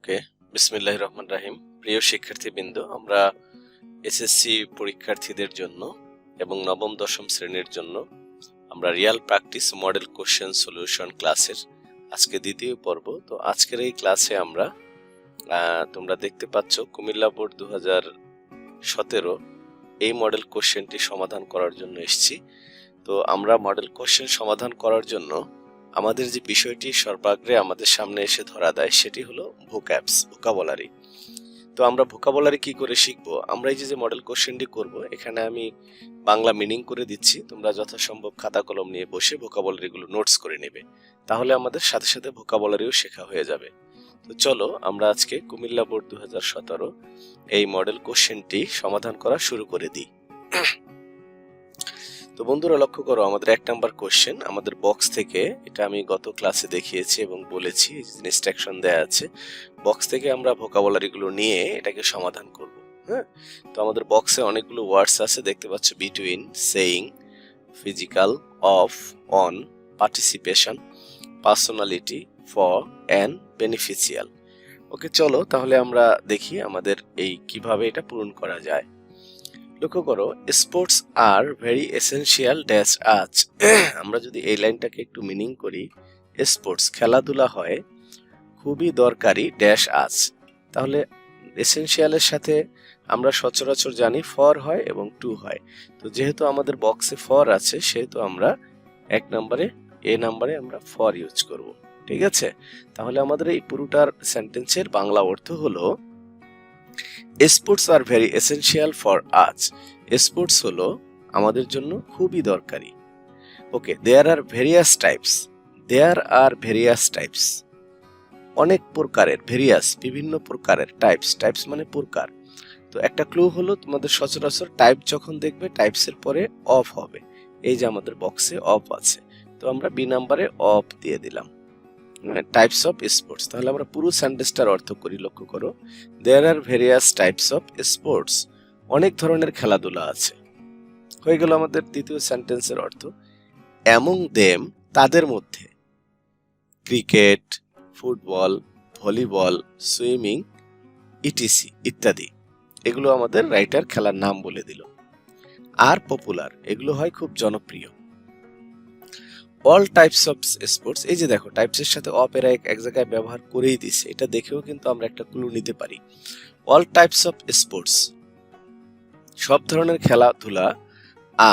ওকে, বিসমিল্লাহির রহমানির রহিম। প্রিয় শিক্ষার্থীবৃন্দ, আমরা এসএসসি পরীক্ষার্থীদের জন্য এবং নবম দশম শ্রেণীর জন্য আমরা Real practice model question solution ক্লাসের আজকে দ্বিতীয় পর্ব। তো আজকের এই ক্লাসে আমরা তোমরা দেখতে পাচ্ছ কুমিল্লা বোর্ড 2017 এই মডেল কোশ্চেনটি সমাধান করার জন্য এসেছি। তো আমরা মডেল কোশ্চেন সমাধান করার জন্য আমাদের যে বিষয়টি সর্বাগ্রে আমাদের সামনে এসে ধরা দেয় সেটি হলো ভোকাবুলারি। তো আমরা ভোকাবুলারি কি করে শিখবো? আমরা এই যে মডেল কোশ্চেনটি করব, এখানে আমি বাংলা মিনিং করে দিচ্ছি, তোমরা যথাসম্ভব খাতা কলম নিয়ে বসে ভোকাবুলারিগুলো নোটস করে নেবে, তাহলে আমাদের সাথে সাথে ভোকাবুলারিও শেখা হয়ে যাবে। তো চলো আমরা আজকে কুমিল্লা বোর্ড 2017 এই মডেল কোশ্চেনটি সমাধান করা শুরু করে দিই। তো বন্ধুরা লক্ষ্য করো, আমাদের 1 নাম্বার কোশ্চেন আমাদের বক্স থেকে, এটা আমি গত ক্লাসে দেখিয়েছি এবং বলেছি, ইনস্ট্রাকশন দেয়া আছে, বক্স থেকে আমরা ভোকাবুলারিগুলো নিয়ে এটাকে সমাধান করব। হ্যাঁ, তো আমাদের বক্সে অনেকগুলো ওয়ার্ডস আছে, দেখতে পাচ্ছ, between, saying, physical, of, on, participation, personality, for, and beneficial. Okay, চলো তাহলে আমরা দেখি আমাদের এই কিভাবে এটা পূরণ করা যায়। লক্ষ্য করো, sports are very essential dash আজ। আমরা যদি এই লাইনটাকে একটু মিনিং করি, স্পোর্টস খেলাধুলা হয় খুবই দরকারি ড্যাশ আজ, তাহলে এসেনশিয়ালের সাথে আমরা সচরাচর জানি ফর হয় এবং টু হয়। তো যেহেতু আমাদের বক্সে ফর আছে, সেহেতু আমরা 1 নম্বরে আমরা ফর ইউজ করব। ঠিক আছে, তাহলে আমাদের এই পুরোটার সেন্টেন্সের বাংলা অর্থ হলো sports are very essential for আজ। স্পোর্টস হলো আমাদের জন্য খুবই দরকারি। ওকে, দেয়ার আর ভেরিয়াস টাইপস, অনেক প্রকারের, ভেরিয়াস বিভিন্ন প্রকারের, টাইপস মানে প্রকার। তো একটা ক্লু হলো, তোমাদের সচরাচর টাইপ যখন দেখবে টাইপসের পরে অফ হবে, এই যে আমাদের বক্সে অফ আছে, তো আমরা বি নাম্বারে অফ দিয়ে দিলাম, টাইপস অফ স্পোর্টস। তাহলে আমরা পুরো সেন্টেন্সটার অর্থ করি, লক্ষ্য করো, দেয়ার আর ভেরিয়াস টাইপস অফ স্পোর্টস, অনেক ধরনের খেলাধুলা আছে। হয়ে গেল আমাদের দ্বিতীয় সেন্টেন্সের অর্থ, অ্যামং দেম, তাদের মধ্যে, cricket, football, volleyball, swimming, etc ইত্যাদি, এগুলো আমাদের রাইটার খেলার নাম বলে দিল। আর পপুলার, এগুলো হয় খুব জনপ্রিয়। অল টাইপস অফ স্পোর্টস, এই যে দেখো টাইপসের সাথে অফ এরা এক জায়গায় ব্যবহার করেই দিছে, এটা দেখেও কিন্তু আমরা একটা ক্লু নিতে পারি। অল টাইপস অফ স্পোর্টস, সব ধরনের খেলাধুলা,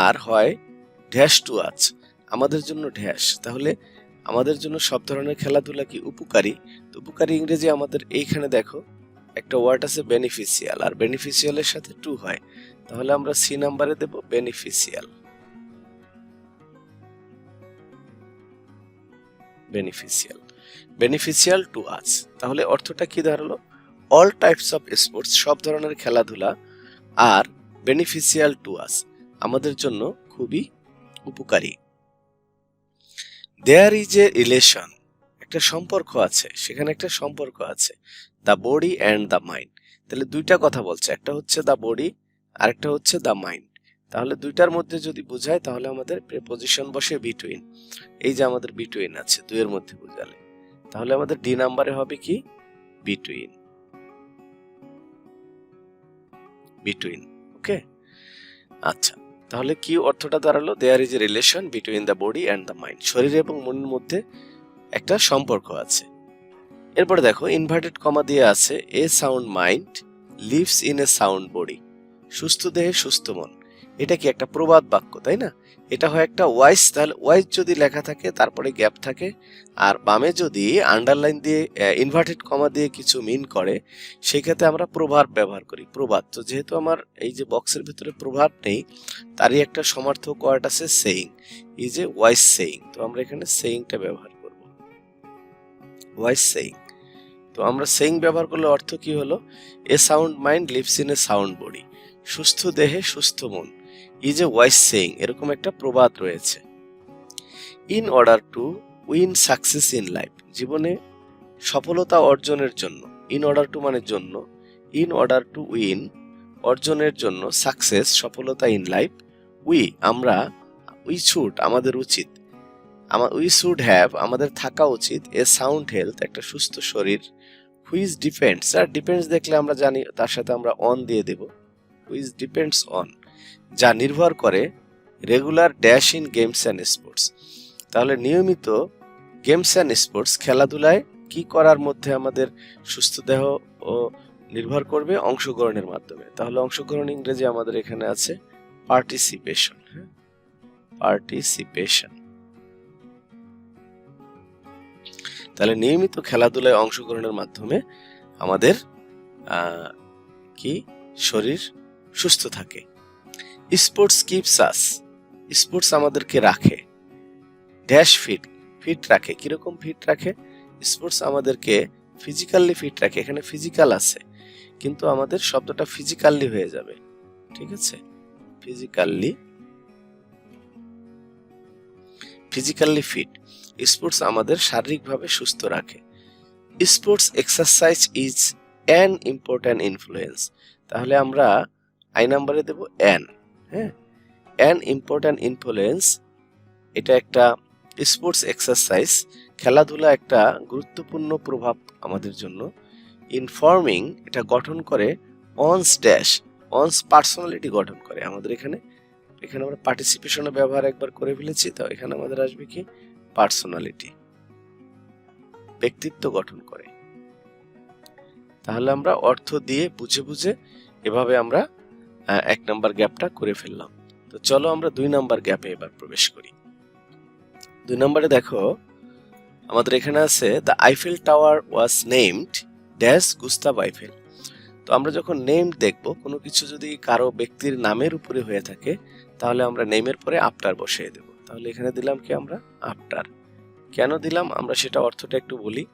আর হয় ড্যাশ টু আজ, আমাদের জন্য ড্যাশ, তাহলে আমাদের জন্য সব ধরনের খেলাধুলা কি উপকারী। তো উপকারী ইংরেজি আমাদের এইখানে দেখো একটা ওয়ার্ড আছে বেনিফিশিয়াল, আর বেনিফিশিয়ালের সাথে টু হয়, তাহলে আমরা সি নাম্বারে দেব বেনিফিশিয়াল। বেনিফিশিয়াল টু আস, তাহলে অর্থটা কি দাঁড়ালো? অল টাইপস অফ স্পোর্টস, সব ধরনের খেলাধুলা, আর বেনিফিশিয়াল টু আস, আমাদের জন্য খুবই উপকারী। দেয়ার ইজ এ রিলেশন, একটা সম্পর্ক আছে, সেখানে একটা সম্পর্ক আছে, the body and the mind. তাহলে দুইটা কথা বলছে, একটা হচ্ছে দ্য বডি আর একটা হচ্ছে দ্য মাইন্ড। তাহলে দুইটার মধ্যে যদি বোঝায়, তাহলে আমাদের প্রিপজিশন বসে বিটুইন, এই যে আমাদের বিটুইন আছে দুইয়ের মধ্যে বোঝালে, তাহলে আমাদের ডি নাম্বারে হবে কি বিটুইন। ওকে, আচ্ছা, তাহলে কি অর্থটা দাঁড়ালো? There is a relation between the body and the mind, শরীর এবং মনের মধ্যে একটা সম্পর্ক আছে। এরপরে দেখো ইনভার্টেড কমা দিয়ে আছে, a sound mind lives in a sound body, সুস্থ দেহে সুস্থ মন। এটা কি একটা প্রবাদ বাক্য, তাই না? এটা হয় একটা ওয়াইস, তাহলে ওয়াইস যদি লেখা থাকে তারপরে গ্যাপ থাকে, আর বামে যদি আন্ডারলাইন দিয়ে ইনভার্টেড কমা দিয়ে কিছু মিন করে, সেই ক্ষেত্রে আমরা প্রভাব ব্যবহার করি, প্রবাদ। তো যেহেতু আমার এই যে বক্সের ভিতরে প্রভাব নেই, তারই একটা সমার্থক ওয়ার্ড আছে সেইং, এই যে ওয়াইস সেইং, তো আমরা এখানে সেইংটা ব্যবহার করব, ওয়াইস সেইং। তো আমরা সেইং ব্যবহার করলে অর্থ কি হলো? A sound mind lives in a sound body, সুস্থ দেহে সুস্থ মন, ইজ এ ওয়াইস সেইং, এরকম একটা প্রবাদ রয়েছে। In order to win success in life, জীবনে সফলতা অর্জনের জন্য, ইন অর্ডার টু মানে জন্য, ইন অর্ডার টু উইন অর্জনের জন্য, সাকসেস সফলতা, ইন লাইফ আমরা, উই শুড আমাদের উচিত, উই শুড হ্যাভ আমাদের থাকা উচিত, এ সাউন্ড হেলথ একটা সুস্থ শরীর, হুইচ ডিপেন্ডস, আর ডিপেন্ডস দেখলে আমরা জানি তার সাথে আমরা অন দিয়ে দেব। হুইচ ডিপেন্ডস অন, যা নির্ভর করে regular dash in games and sports. তাহলে নিয়মিত গেমস অ্যান্ড স্পোর্টস খেলাধুলায় কি করার মধ্যে আমাদের সুস্থ দেহ ও নির্ভর করবে? অংশগ্রহণের মাধ্যমে। তাহলে অংশগ্রহণ ইংরেজি আমাদের এখানে আছে পার্টিসিপেশন। পার্টিসিপেশন। তাহলে নিয়মিত খেলাধুলায় অংশগ্রহণের মাধ্যমে আমাদের কি শরীর সুস্থ থাকে। স্পোর্টস কিপস আস, স্পোর্টস আমাদেরকে রাখে ড্যাশ ফিট, ফিট রাখে। কিরকম ফিট রাখে? স্পোর্টস আমাদেরকে ফিজিক্যালি ফিট রাখে। এখানে ফিজিক্যাল আছে কিন্তু আমাদের শব্দটা ফিজিক্যালি হয়ে যাবে, ঠিক আছে? Physically fit. স্পোর্টস আমাদের শারীরিকভাবে সুস্থ রাখে। Sports exercise is an important influence. তাহলে আমরা আই নাম্বারে দেব অ্যান। হ্যাঁ, অ্যান ইম্পর্ট্যান্ট ইনফ্লুয়েন্স, এটা একটা স্পোর্টস এক্সারসাইজ, খেলাধুলা একটা গুরুত্বপূর্ণ প্রভাব আমাদের জন্য। ইনফর্মিং, এটা গঠন করে অনস ড্যাশ, অনস পার্সোনালিটি গঠন করে আমাদের। এখানে আমরা পার্টিসিপেশনের ব্যবহার একবার করে ফেলেছি, তো এখানে আমাদের আসবে কি পার্সোনালিটি, ব্যক্তিত্ব গঠন করে। তাহলে আমরা অর্থ দিয়ে বুঝে বুঝে এভাবে আমরা 1 নাম্বার গ্যাপটা করে ফেললাম। তো চলো আমরা 2 নাম্বার গ্যাপে এবার প্রবেশ করি। 2 নম্বরে দেখো আমাদের এখানে আছে the Eiffel tower was named dash Gustave Eiffel. তো আমরা যখন নেম দেখব, কোনো কিছু যদি কারো ব্যক্তির নামের উপরে হয়ে থাকে তাহলে আমরা নেমের পরে আফটার বসিয়ে দেব। তাহলে এখানে দিলাম কি আমরা আফটার। কেন দিলাম আমরা সেটা অর্থটা একটু বলি।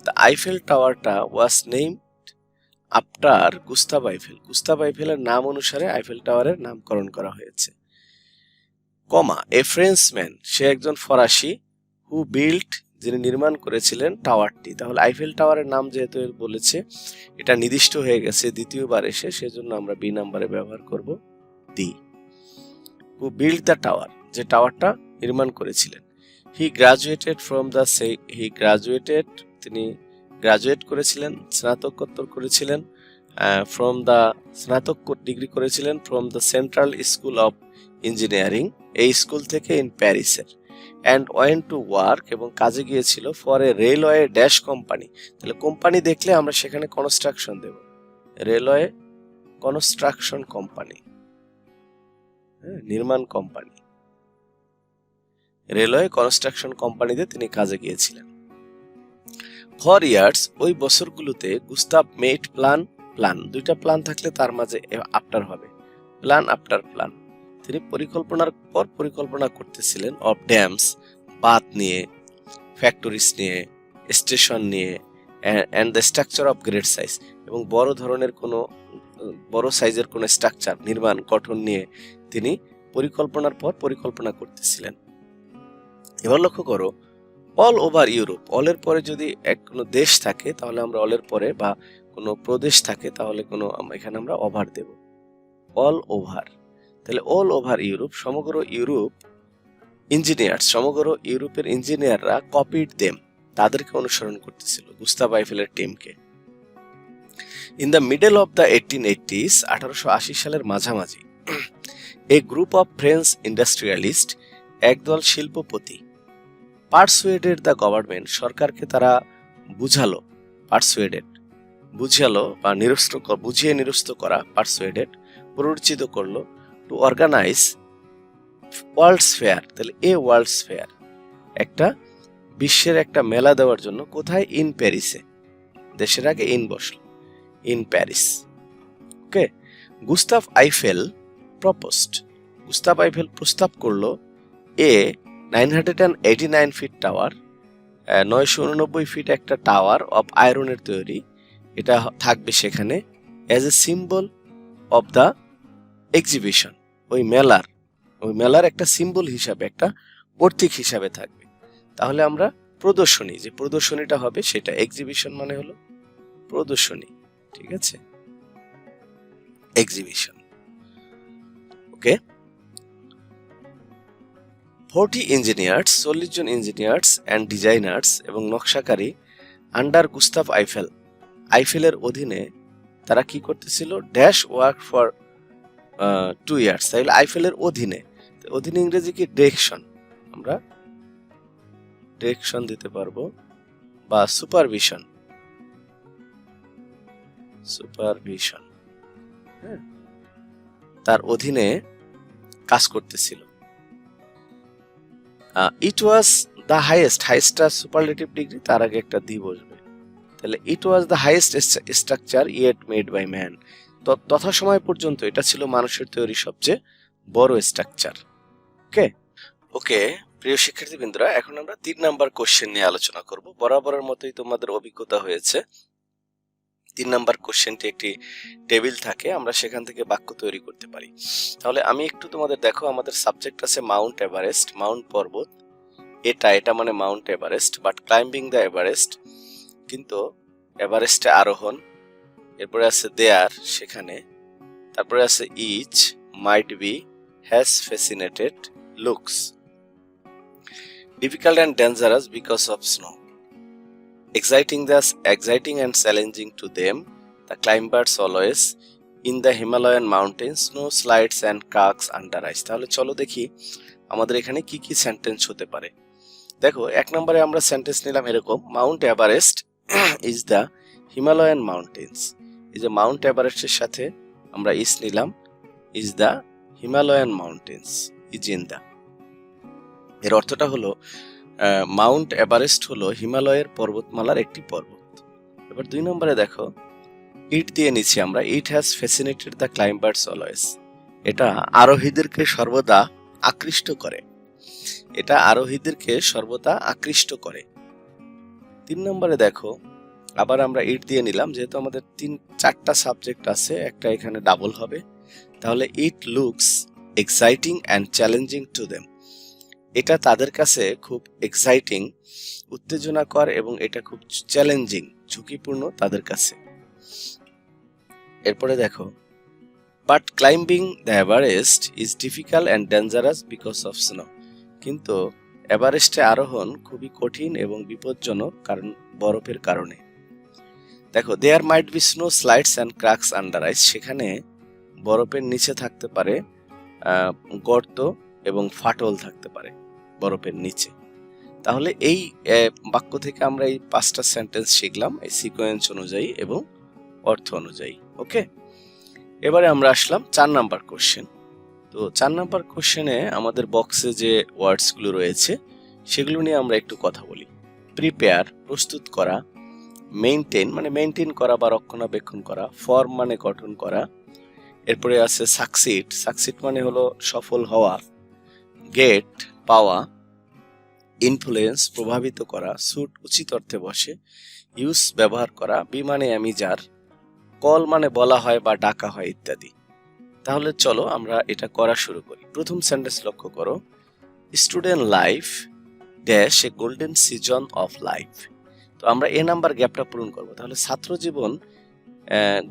দ্য আইফেল টাওয়ারটা was named after Gustave Eiffel, Gustave আইফেলের নাম অনুসারে আইফেল টাওয়ারের নামকরণ করা হয়েছে। কমা এ ফ্রেঞ্চম্যান, সে একজন ফরাসি, হু বিল্ট, যিনি নির্মাণ করেছিলেন টাওয়ারটি। তাহলে আইফেল টাওয়ারের নাম যেহেতু বলেছে, এটা নির্দিষ্ট হয়ে গেছে দ্বিতীয়বার এসে, সেজন্য আমরা বি নাম্বারে ব্যবহার করব দি। হু বিল্ট দ্য টাওয়ার, যে টাওয়ারটা নির্মাণ করেছিলেন। হি গ্রাজুয়েটেড ফ্রম দ্য তিনি গ্রাজুয়েট করেছিলেন, স্নাতকোত্তর করেছিলেন, ফ্রম দ্য স্নাতক ডিগ্রি করেছিলেন from the central school of engineering, এই স্কুল থেকে ইন প্যারিসের। অ্যান্ড ওয়েন্ট টু ওয়ার্ক, এবং কাজে গিয়েছিল for a railway dash company. তাহলে কোম্পানি দেখলে আমরা সেখানে কনস্ট্রাকশন দেব, রেলওয়ে কনস্ট্রাকশন কোম্পানি, নির্মাণ কোম্পানি, রেলওয়ে কনস্ট্রাকশন কোম্পানিতে তিনি কাজে গিয়েছিলেন। ফর ইয়ার্স, ওই বছরগুলোতে গুস্তাভ মেড প্ল্যান, দুইটা প্ল্যান থাকলে তার মাঝে আফটার হবে, প্ল্যান আফটার প্ল্যান। তিনি পরিকল্পনার পর পরিকল্পনা করতেছিলেন অফ ড্যামস, বাঁধ নিয়ে, ফ্যাক্টরিজ নিয়ে, স্টেশন নিয়ে, and the structure of great size, এবং বড় সাইজের কোনো স্ট্রাকচার, নির্মাণ গঠন নিয়ে তিনি পরিকল্পনার পর পরিকল্পনা করতেছিলেন। এবার লক্ষ্য করো, অল ওভার ইউরোপ, অলের পরে যদি কোনো দেশ থাকে তাহলে আমরা অলের পরে, বা কোনো প্রদেশ থাকে তাহলে এখানে আমরা ওভার দেব, অল ওভার। তাহলে অল ওভার ইউরোপ, সমগ্র ইউরোপের ইঞ্জিনিয়াররা কপিড দেম, তাদেরকে অনুসরণ করতেছিল গুস্তাভ আইফেলের টিমকে। In the middle of the 1880s, 1880 সালের মাঝামাঝি, এ গ্রুপ অফ ফ্রেঞ্চ ইন্ডাস্ট্রিয়ালিস্ট, একদল শিল্পপতি, পারসুয়েডেড দ্য গভর্নমেন্ট, সরকারকে তারা বুঝালো বা বুঝিয়ে নিরস্ত করা, পারসুয়েডেড প্ররোচিত করলো, টু অর্গানাইজ ওয়ার্ল্ডস ফেয়ার। তাহলে ওয়ার্ল্ডস ফেয়ার, একটা বিশ্বের একটা মেলা দেওয়ার জন্য। কোথায়? ইন প্যারিসে, দেশের আগে ইন বসলো, in Paris. Okay. Gustave Eiffel proposed, Gustave Eiffel প্রস্তাব করলো 989 ফিট টাওয়ার, 989 ফিট একটা টাওয়ার অফ আয়রনের তৈরি, এটা থাকবে সেখানে as a symbol of the exhibition, ওই মেলার একটা সিম্বল হিসাবে, একটা প্রতীক হিসাবে থাকবে। তাহলে আমরা প্রদর্শনী, যে প্রদর্শনীটা হবে সেটা, এক্সিবিশন মানে হলো প্রদর্শনী, ঠিক আছে, এক্সিবিশন। ওকে। 40 ইঞ্জিনিয়ার্স, 40 জন ইঞ্জিনিয়ার্স অ্যান্ড ডিজাইনার্স এবং নকশাকারী, আন্ডার গুস্তাভ আইফেল, আইফেলের অধীনে তারা কি করতেছিল, ড্যাশ ওয়ার্ক ফর 2 ইয়ার্স। তাহলে আইফেলের অধীনে, অধীনে ইংরেজি কি, ডিরেকশন, আমরা ডিরেকশন দিতে পারবো, বা সুপারভিশন, সুপারভিশন, হ্যাঁ, তার অধীনে কাজ করতেছিল। ইট ওয়াজ দ্য হাইয়েস্ট, হাইয়েস্টটা সুপারলেটিভ ডিগ্রি, তার আগে একটা দি বসবে। তাহলে it was the highest structure yet made by man, তথা সময় পর্যন্ত এটা ছিল মানুষের তৈরি সবচেয়ে বড় স্ট্রাকচার। ওকে ওকে প্রিয় শিক্ষার্থীবৃন্দরা, এখন আমরা 3 নাম্বার কোশ্চেন নিয়ে আলোচনা করব। বরাবরের মতোই তোমাদের অভিজ্ঞতা হয়েছে 3 নাম্বার কোশ্চেনটি একটি টেবিল থাকে, আমরা সেখান থেকে বাক্য তৈরি করতে পারি। তাহলে আমি একটু তোমাদের দেখো, আমাদের সাবজেক্ট আছে মাউন্ট এভারেস্ট, মাউন্ট পর্বত, এটা মানে mount Everest, but climbing the Everest, কিন্তু এভারেস্টে আরোহণ। এরপরে আছে দেয়ার, সেখানে। তারপরে আছে each, might be, has fascinated, looks, difficult and dangerous because of snow, exciting and challenging to them, the climbers always in the Himalayan mountains, snow slides and cracks under ice। তাহলে চলো দেখি আমাদের এখানে কি কি সেন্টেন্স হতে পারে। দেখো 1 নম্বরে আমরা সেন্টেন্স নিলাম এরকম, Mount Everest is the Himalayan mountains. এই যে মাউন্ট এভারেস্টের সাথে আমরা ইজ নিলাম, is the Himalayan mountains, is in the. এর অর্থটা হলো মাউন্ট এভারেস্ট হলো হিমালয়ের পর্বতমালার একটি পর্বত। এবার 2 নম্বরে দেখো, ইট দিয়ে নিচ্ছি আমরা, it has fascinated the climbers always, এটা আরোহীদেরকে সর্বদা আকৃষ্ট করে, এটা আরোহীদেরকে সর্বদা আকৃষ্ট করে। 3 নম্বরে দেখো, আবার আমরা ইট দিয়ে নিলাম, যেহেতু আমাদের 4টা সাবজেক্ট আছে, একটা এখানে ডাবল হবে, তাহলে it looks exciting and challenging to them, এটা তাদের কাছে খুব এক্সাইটিং, উত্তেজনাকর, এবং এটা খুব চ্যালেঞ্জিং, ঝুঁকিপূর্ণ তাদের কাছে। এরপরে দেখো, but climbing the Everest is difficult and dangerous because of snow, কিন্তু এভারেস্টে আরোহণ খুবই কঠিন এবং বিপজ্জনক কারণ বরফের কারণে। দেখো, there might be snow slides and cracks under ice, সেখানে বরফের নিচে থাকতে পারে গর্ত এবং ফাটল থাকতে পারে বরফের নিচে। তাহলে এই বাক্য থেকে আমরা এই 5টা সেন্টেন্স শিখলাম, এই সিকোয়েন্স অনুযায়ী এবং অর্থ অনুযায়ী। ওকে, এবারে আমরা আসলাম 4 নাম্বার কোশ্চেন। তো 4 নাম্বার কোশ্চেনে আমাদের বক্সে যে ওয়ার্ডসগুলো রয়েছে সেগুলো নিয়ে আমরা একটু কথা বলি। প্রিপেয়ার, প্রস্তুত করা, মেইনটেইন মানে মেইনটেইন করা বা রক্ষণাবেক্ষণ করা, ফর্ম মানে গঠন করা, এরপরে আছে সাকসিড, সাকসিড মানে হলো সফল হওয়া, গেট পাওয়া, ইনফ্লুয়েন্স প্রভাবিত করা, সুট উচিত অর্থে বসে, ইউজ ব্যবহার করা, বি মানে আমি যার, কল মানে বলা হয় বা ডাকা হয় ইত্যাদি। তাহলে চলো আমরা এটা করা শুরু করি। প্রথম সেন্টেন্স লক্ষ্য করো, student life dash a golden season of life. তো আমরা এ নাম্বার গ্যাপটা পূরণ করব। তাহলে ছাত্র জীবন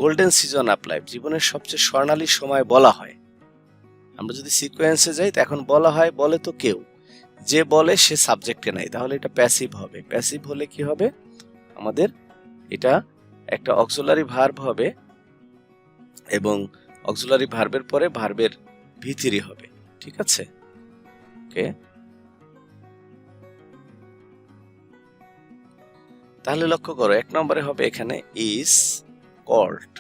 গোল্ডেন সিজন অফ লাইফ, জীবনের সবচেয়ে স্বর্ণালী সময় বলা হয়। আমরা যদি সিকোয়েন্সে যাই, তো এখন বলা হয়, বলে তো কেউ, যে বলে সে সাবজেক্টে নাই, তাহলে এটা প্যাসিভ হবে। প্যাসিভ হলে কি হবে, আমাদের এটা একটা অক্সিলারি ভার্ব হবে, এবং অক্সিলারি ভার্বের পরে ভার্বের ভিতরি হবে। ঠিক আছে, ওকে। তাহলে লক্ষ্য করো, 1 নম্বরে হবে এখানে ইজ কল্ড।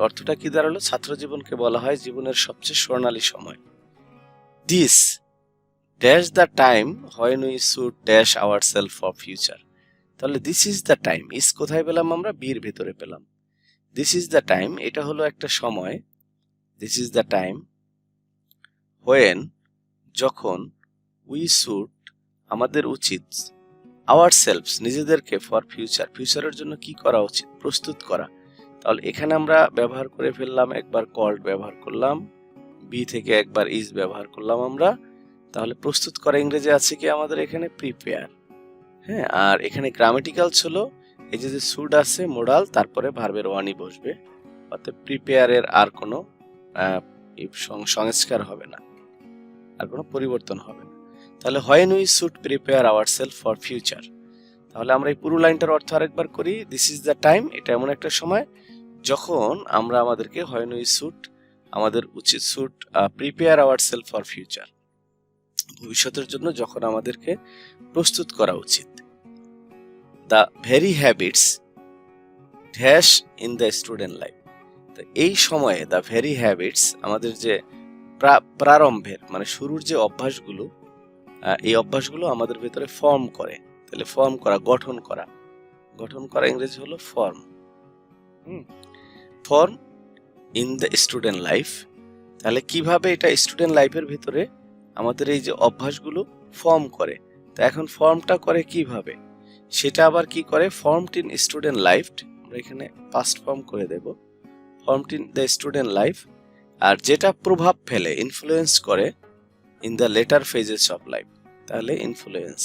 অর্থটা কি দাঁড়ালো, ছাত্র জীবনকে বলা হয় জীবনের সবচেয়ে স্বর্ণালী সময়। This dash the time when we should dash ourselves for future. তাহলে this is the time, is কোথায় পেলাম আমরা, বির ভেতরে পেলাম। দিস ইজ দ্য টাইম, এটা হলো একটা সময়। This is the time when, যখন, উই শুড আমাদের উচিত, আওয়ারসেলফস নিজেদেরকে, ফর ফিউচার ফিউচারের জন্য কি করা উচিত, প্রস্তুত করা। তাহলে এখানে আমরা ব্যবহার করে ফেললাম, একবার কল্ড ব্যবহার করলাম, বি থেকে একবার ইজ ব্যবহার করলাম আমরা। তাহলে প্রস্তুত করা ইংরেজি আছে কি আমাদের এখানে, প্রিপেয়ার। হ্যাঁ, আর এখানে গ্রামেটিক্যাল ছিল, এই যে শুড আছে মোডাল, তারপরে ভার্বের ওয়ানই বসবে, অর্থাৎ প্রিপেয়ারের আর কোনো সংস্কার হবে না, আর কোনো পরিবর্তন হবে না। তাহলে when we should prepare ourself for future, তাহলে আমরা এই পুরো লাইনটার অর্থ আরেকবার করি। দিস ইজ দ্য টাইম, এটা এমন একটা সময় যখন আমরা আমাদেরকে আমাদের উচিত prepare our self for future, ভবিষ্যতের জন্য যখন আমাদেরকে প্রস্তুত করা উচিত। The very habits dash in the student life, তো এই সময়ে দ্য ভেরি হ্যাবিটস আমাদের যে প্রারম্ভের মানে শুরুর যে অভ্যাসগুলো, এই অভ্যাসগুলো আমাদের ভেতরে ফর্ম করে। তাহলে ফর্ম করা, গঠন করা ইংরেজি হলো form. Form in the student life, তাহলে কিভাবে এটা স্টুডেন্ট লাইফের ভিতরে আমাদের এই যে অভ্যাসগুলো ফর্ম করে। তো এখন ফর্মটা করে কিভাবে, সেটা আবার কি করে, ফর্মড ইন স্টুডেন্ট লাইফ, আমরা এখানে পাস্ট ফর্ম করে দেব, formed in the student life, আর যেটা প্রভাব ফেলে, ইনফ্লুয়েন্স করে in the later phases of life. তাহলে influence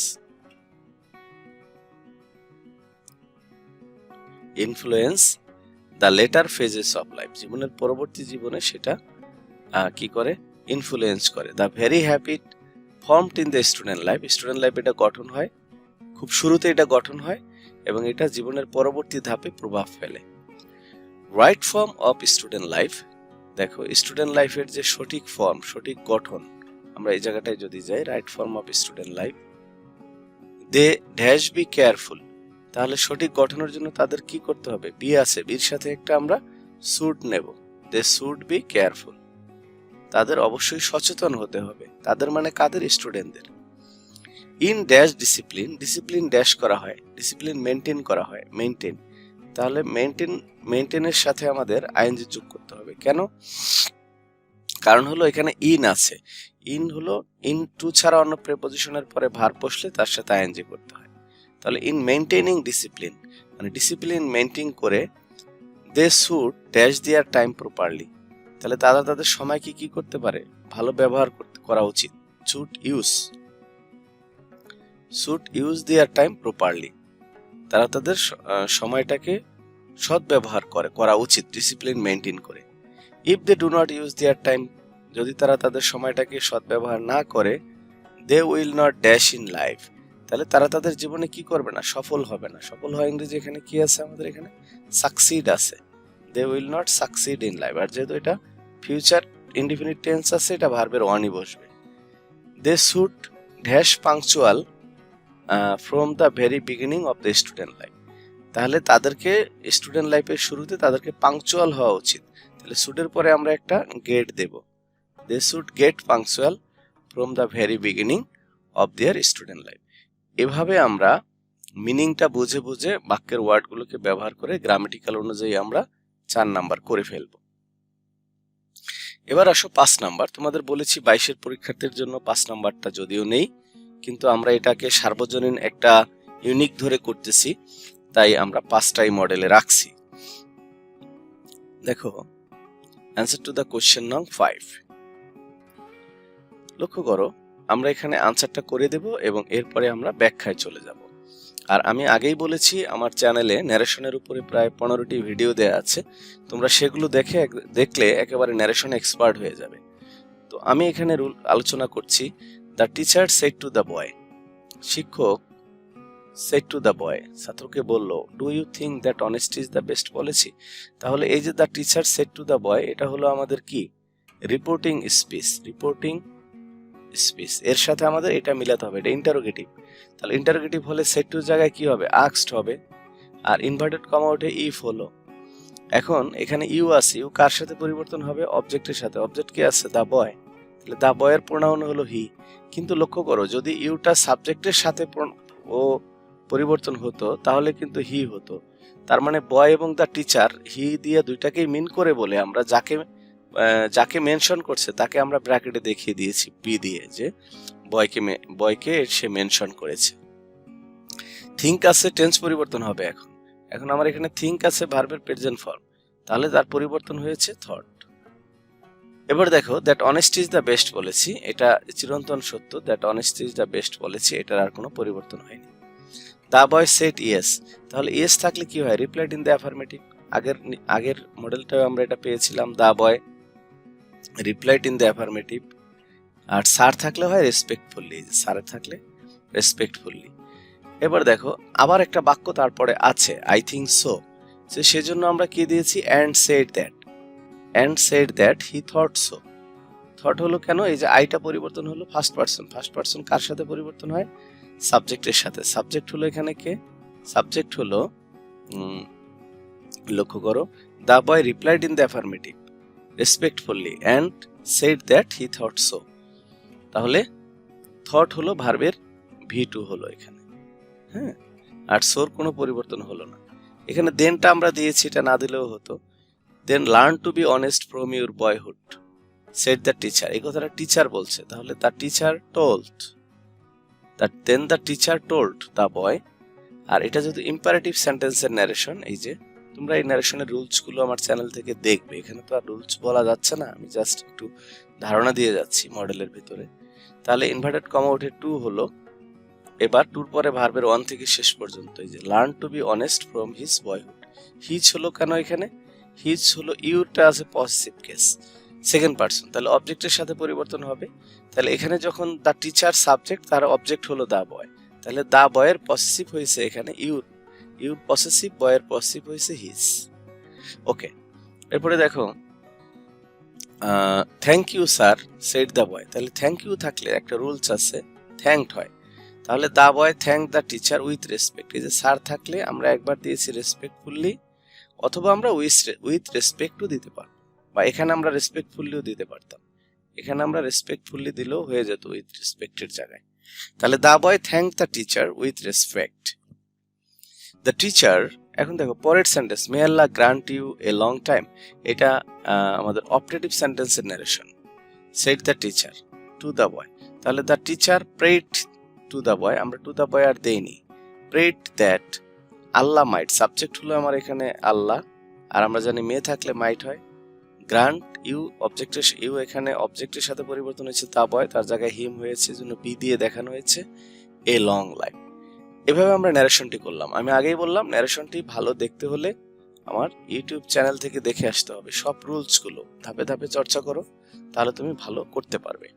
the later phases of life, জীবনের পরবর্তী জীবনে সেটা কি করে, ইনফ্লুয়েন্স করে। The very habit formed in the student life, student life এটা গঠন হয়, খুব শুরুতে এটা গঠন হয় এবং এটা জীবনের পরবর্তী ধাপে প্রভাব ফেলে। Right form of student life, দেখো স্টুডেন্ট লাইফের যে সঠিক ফর্ম, সঠিক গঠন, আমরা এই জায়গাটায় যদি যাই, right form of student life, they dash be careful, তাহলে সঠিক গঠনের জন্য তাদের কি করতে হবে, বি আছে, বির সাথে একটা আমরা শুড নেব, দে শুড বি কেয়ারফুল, তাদের অবশ্যই সচেতন হতে হবে। তাদের মানে কাদের, স্টুডেন্টদের। In dash discipline, discipline dash করা হয়, ডিসিপ্লিন মেনটেন করা হয়, মেনটেন, তাহলে মেনটেনের সাথে আমাদের আইএনজি যোগ করতে হবে। কেন, কারণ হলো এখানে ইন আছে, ইন টু ছাড়া অন্য প্রিপজিশনের পরে ভার্ব বসলে তার সাথে আইএনজি করতে হয়। তাহলে ইন মেইনটেইনিং ডিসিপ্লিন, মানে ডিসিপ্লিন মেইনটেইন করে, they should dash their time properly, তাহলে তারা তাদের সময় কি করতে পারে, ভালো ব্যবহার করা উচিত। Should use their time properly, তারা তাদের সময়টাকে সৎ ব্যবহার করা উচিত, ডিসিপ্লিন মেইনটেইন করে। If they do not use their time, যদি তারা তাদের সময়টাকে সৎ ব্যবহার না করে, they will not dash in life, তাহলে তারা তাদের জীবনে কি করবে না, সফল হবে না। সফল হয় ইংরেজি এখানে কি আছে, আমাদের এখানে সাকসিড আছে, they will not succeed in life, আর যেহেতু এটা ফিউচার ইনডিফিনিট টেন্স আছে, এটা ভার্বের ওয়ানই বসবে। They should dash punctual from the very beginning of the student life, তাহলে তাদেরকে স্টুডেন্ট লাইফের শুরুতে তাদেরকে পাংচুয়াল হওয়া উচিত। তাহলে শুডের পরে আমরা একটা গেট দেব, they should get punctual from the very beginning of their student life. এভাবে আমরা মিনিংটা বুঝে বুঝে বাক্যের ওয়ার্ডগুলোকে ব্যবহার করে গ্রামেটিক্যাল অনুযায়ী আমরা 4 নাম্বার করে ফেলবো। এবার আসো 5 নাম্বার। তোমাদের বলেছি 22-এর পরীক্ষার্থীর জন্য 5 নাম্বারটা যদিও নেই, কিন্তু আমরা এটাকে সার্বজনীন একটা ইউনিক ধরে করতেছি, তাই আমরা 5টাই মডেলে রাখছি। দেখো, অ্যান্সার টু দ্য কোশ্চেন নং 5। লক্ষ্য করো, আমরা এখানে আনসারটা করে দেব এবং এরপরে আমরা ব্যাখ্যায় চলে যাব। আর আমি আগেই বলেছি আমার চ্যানেলে ন্যারেশনের উপরে প্রায় 15টি ভিডিও দেয়া আছে, তোমরা সেগুলো দেখলে একেবারে ন্যারেশন এক্সপার্ট হয়ে যাবে। তো আমি এখানে রুল আলোচনা করছি। The teacher said to the boy, শিক্ষক সেড টু দ্য বয়, ছাত্রকে বলল, do you think that honesty is the best policy. তাহলে এই যে the teacher said to the boy, এটা হলো আমাদের কি, রিপোর্টিং স্পিচ, এর সাথে আমাদের এটা মিলাতে হবে, এটা ইন্টারোগেটিভ। তাহলে ইন্টারোগেটিভ হলে সেড টুর জায়গায় কি হবে, আস্কড হবে, আর ইনভার্টেড কমা উঠে ইফ হলো। এখন এখানে ইউ আছে, ইউ কার সাথে পরিবর্তন হবে, অবজেক্টের সাথে। অবজেক্ট কি আছে, দা বয়, তাহলে দা বয়ের প্রোনাউন হলো হি। কিন্তু লক্ষ্য করো, যদি ইউটা সাবজেক্টের সাথে ও পরিবর্তন হতো তাহলে কিন্তু হি হতো। তার মানে বয় এবং দা টিচার হি দিয়ে দুইটাকেই মিন করে বলে আমরা যাকে মেনশন করছে তাকে আমরা ব্র্যাকেটে দেখিয়ে দিয়েছি বি দিয়ে, যে বয়কে সে মেনশন করেছে। থিঙ্ক আছে, টেন্স পরিবর্তন হবে। এখন আমার এখানে থিঙ্ক আছে ভার্বের প্রেজেন্ট ফর্ম, তাহলে তার পরিবর্তন হয়েছে থট। এবার দেখো, that honesty is the best বলেছি, এটা চিরন্তন সত্য, that honesty is the best বলেছি, এটার আর কোনো পরিবর্তন হয়নি। দা বয় সেড ইয়েস, তাহলে ইয়েস থাকলে কি হয়, রিপ্লাইড ইন দ্য অ্যাফার্মেটিভ। আগের মডেলটাও আমরা এটা পেয়েছিলাম, the boy replied in the affirmative. আর স্যার থাকলে হয় রেসপেক্টফুলি, স্যার থাকলে রেসপেক্টফুলি। এবার দেখো আবার একটা বাক্য তারপরে আছে, আই থিঙ্ক সো, সেজন্য আমরা কি দিয়েছি, and said that he thought so. Thought হলো কেন, এই যে আইটা পরিবর্তন হলো ফার্স্ট পারসন কার সাথে পরিবর্তন হয়, সাবজেক্টের সাথে। সাবজেক্ট হলো এখানে কে, সাবজেক্ট হলো লক্ষ্য করো, the boy replied in the affirmative respectfully and said that he thought so. তাহলে থট হলো ভার্বের V2 হলো এখানে, হ্যাঁ, আর সোর কোনো পরিবর্তন হলো না। এখানে দেনটা আমরা দিয়েছি, এটা না দিলেও হতো। Then learn to be honest from your boyhood said the teacher, এই কথাটা টিচার বলছে, তাহলে the teacher told, then the teacher told the boy. আর এটা যদি ইম্পারেটিভ সেন্টেন্সের ন্যারেশন, এই যে তোমরা এই ন্যারেশনের রুলস গুলো আমার চ্যানেল থেকে দেখবে, এখানে তো আর রুলস বলা যাচ্ছে না, আমি জাস্ট একটু ধারণা দিয়ে যাচ্ছি মডেলের ভিতরে। তাহলে ইনভার্টেড কমা উঠে টু হলো, এবার টুর পরে ভার্বের 1 থেকে শেষ পর্যন্ত, এই যে learn to be honest from his boyhood. His হলো কেন এখানে, হিজ হলো ইউরটা আছে পজিটিভ কেস, সেকেন্ড পারসন, তাহলে অবজেক্টের সাথে পরিবর্তন হবে। তাহলে এখানে যখন দ্য টিচার সাবজেক্ট, তার অবজেক্ট হলো দ্য বয়, তাহলে দ্য বয়ের পসেসিভ হয়েছে এখানে ইউর, ইউর পসেসিভ, বয়ের পসেসিভ হয়েছে হিজ। ওকে, এরপরে দেখো thank you sir said the boy, তাহলে থ্যাংক ইউ থাকলে একটা রুলস আছে, থ্যাঙ্কড হয়, তাহলে the boy thank the teacher with respect. এই যে স্যার থাকলে আমরা একবার দিয়েছি রেসপেক্টফুলি, অথবা আমরা উইথ রেসপেক্টও দিতে পারবো, বা এখানে আমরা রেসপেক্টফুলিও দিতে পারতাম, এখানে আমরা রেসপেক্টফুলি দিলেও হয়ে যেত উইথ রেসপেক্টের জায়গায়। তাহলে the boy thank the teacher with respect. The teacher, এখন দেখো পরের sentence, may Allah grant you a long time, এটা আমাদের অপারেটিভ সেন্টেন্সের narration. Said the teacher to the boy, তাহলে the teacher prayed to the boy, আমরা to the boy আর দেইনি, prayed that Allah might, subject হলো আমার এখানে আল্লাহ, আর আমরা জানি মে থাকলে মাইট হয়। গ্রান্ট ইউ, অবজেক্টের ইউ এখানে অবজেক্টের সাথে পরিবর্তন হয়েছে দ্য বয়, তার জায়গায় হিম হয়েছে, জন্য বি দিয়ে দেখানো হয়েছে এ লং লাইফ। এভাবে আমরা ন্যারেশনটি করলাম। আমি আগেই বললাম ন্যারেশনটি ভালো দেখতে হলে আমার ইউটিউব চ্যানেল থেকে দেখে আসতে হবে, সব রুলস গুলো ধাপে ধাপে চর্চা করো, তাহলে তুমি ভালো করতে পারবে।